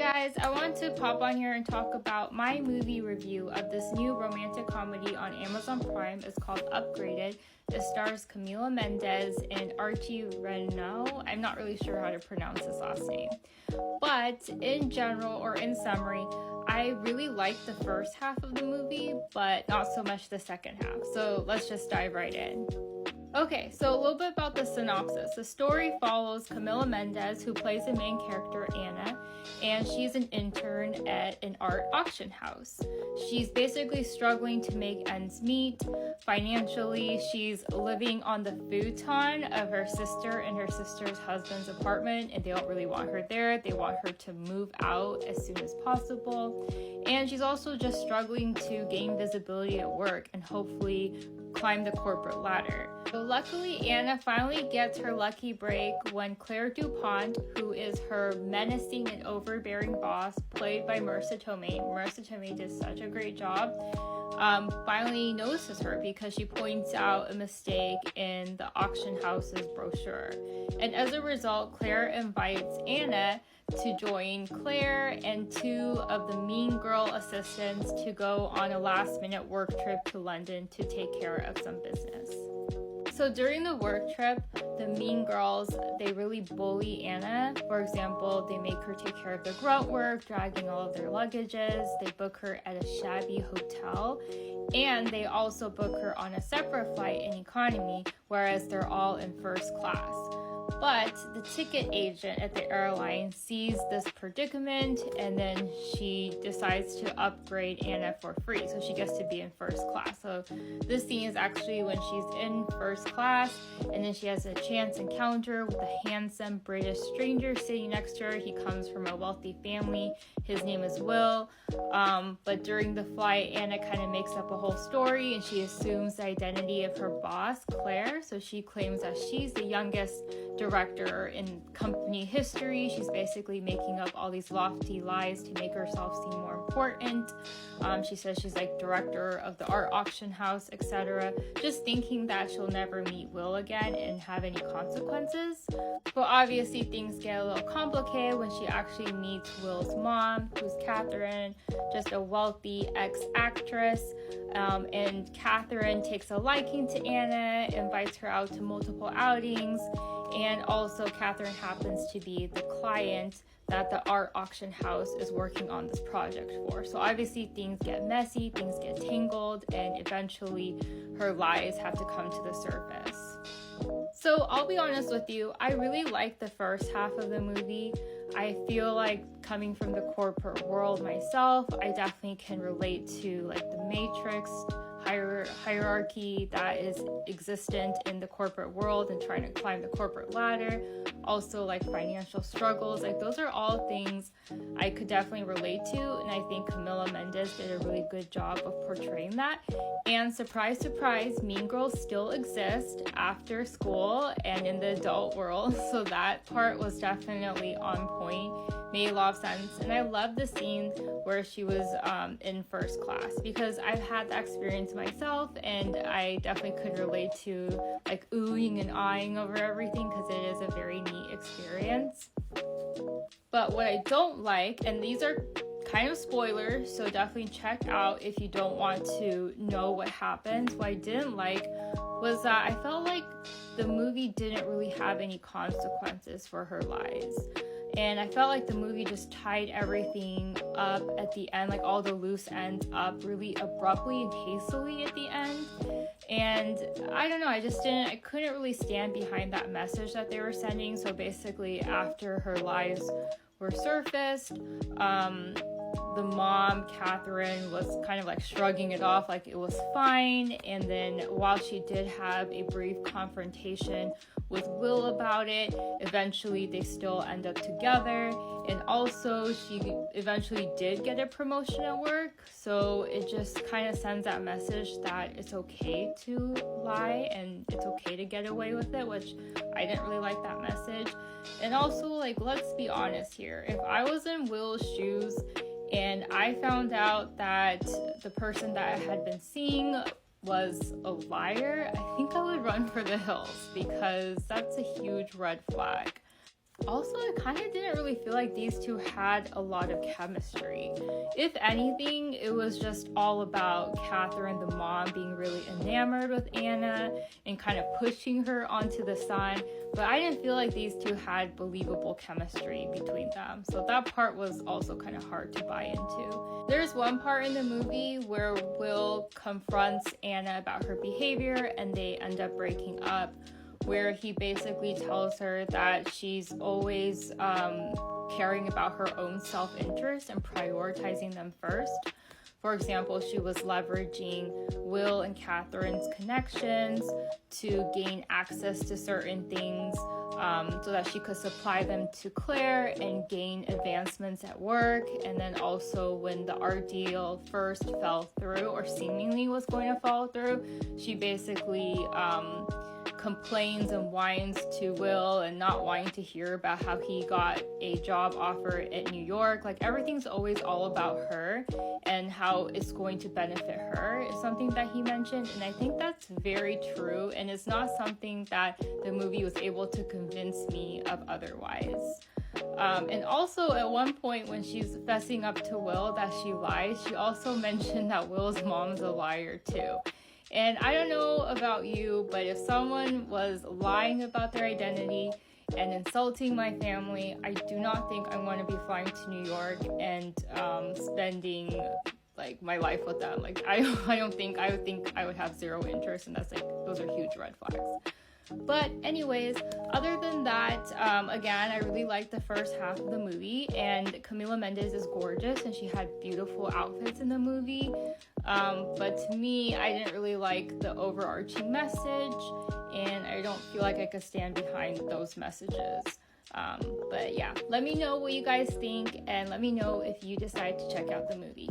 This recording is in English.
guys, I want to pop on here and talk about my movie review of this new romantic comedy on Amazon Prime. It's called Upgraded. It stars Camila Mendes and Archie Reno. I'm not really sure how to pronounce his last name. But in general, or in summary, I really liked the first half of the movie, but not so much the second half. So let's just dive right in. Okay, so a little bit about the synopsis. The story follows Camila Mendes, who plays the main character, Anna, and she's an intern at an art auction house. She's basically struggling to make ends meet financially. She's living on the futon of her sister and her sister's husband's apartment, and they don't really want her there. They want her to move out as soon as possible. And she's also just struggling to gain visibility at work and hopefully climb the corporate ladder. So luckily, Anna finally gets her lucky break when Claire DuPont, who is her menacing and overbearing boss, played by Marissa Tomei. Marissa Tomei did such a great job. Finally notices her because she points out a mistake in the auction house's brochure. And as a result, Claire invites Anna to join Claire and two of the mean girl assistants to go on a last-minute work trip to London to take care of some business. So during the work trip, the mean girls, they really bully Anna. For example, they make her take care of the grunt work, dragging all of their luggages. They book her at a shabby hotel, and they also book her on a separate flight in economy, whereas they're all in first class. But the ticket agent at the airline sees this predicament, and then she decides to upgrade Anna for free, so she gets to be in first class. So this scene is actually when she's in first class, and then she has a chance encounter with a handsome British stranger sitting next to her. He comes from a wealthy family. His name is Will. But during the flight, Anna kind of makes up a whole story, and she assumes the identity of her boss, Claire. So she claims that she's the youngest director in company history. She's basically making up all these lofty lies to make herself seem more important. She says she's like director of the art auction house, etc. Just thinking that she'll never meet Will again and have any consequences. But obviously things get a little complicated when she actually meets Will's mom, who's Catherine, just a wealthy ex-actress. And Catherine takes a liking to Anna, invites her out to multiple outings, and also Catherine happens to be the client that the art auction house is working on this project for. So obviously things get messy, things get tangled, and eventually her lies have to come to the surface. So I'll be honest with you, I really like the first half of the movie. I feel like coming from the corporate world myself, I definitely can relate to like the Matrix hierarchy that is existent in the corporate world and trying to climb the corporate ladder. Also like financial struggles, like those are all things I could definitely relate to, and I think Camila Mendes did a really good job of portraying that. And surprise, surprise, mean girls still exist after school and in the adult world, so that part was definitely on point, made a lot of sense. And I love the scene where she was in first class, because I've had that experience myself, and I definitely could relate to like oohing and eyeing over everything, because it is a very neat experience. But what I don't like, and these are kind of spoilers, so definitely check out if you don't want to know what happens. What I didn't like was that I felt like the movie didn't really have any consequences for her lies. And I felt like the movie just tied everything up at the end, like all the loose ends up really abruptly and hastily at the end. And I don't know, I couldn't really stand behind that message that they were sending. So basically after her lies were surfaced, the mom, Catherine, was kind of like shrugging it off like it was fine. And then while she did have a brief confrontation with Will about it, eventually they still end up together. And also she eventually did get a promotion at work. So it just kind of sends that message that it's okay to lie and it's okay to get away with it, which I didn't really like that message. And also, like, let's be honest here. If I was in Will's shoes and I found out that the person that I had been seeing was a liar, I think I would run for the hills, because that's a huge red flag. Also, I kind of didn't really feel like these two had a lot of chemistry. If anything, it was just all about Catherine, the mom, being really enamored with Anna and kind of pushing her onto the son. But I didn't feel like these two had believable chemistry between them. So that part was also kind of hard to buy into. There's one part in the movie where Will confronts Anna about her behavior and they end up breaking up, where he basically tells her that she's always caring about her own self-interest and prioritizing them first. For example, she was leveraging Will and Catherine's connections to gain access to certain things so that she could supply them to Claire and gain advancements at work. And then also when the art deal first fell through, or seemingly was going to fall through, she basically complains and whines to Will and not wanting to hear about how he got a job offer at New York. Like, everything's always all about her and how it's going to benefit her is something that he mentioned, and I think that's very true, and it's not something that the movie was able to convince me of otherwise. And also at one point when she's fessing up to Will that she lies, she also mentioned that Will's mom's a liar too. And I don't know about you, but if someone was lying about their identity and insulting my family, I do not think I want to be flying to New York and spending like my life with them. Like, I think I would have zero interest, and that's like, those are huge red flags. But anyways, other than that, again, I really liked the first half of the movie, and Camila Mendes is gorgeous and she had beautiful outfits in the movie. But to me, I didn't really like the overarching message, and I don't feel like I could stand behind those messages. But yeah, let me know what you guys think, and let me know if you decide to check out the movie.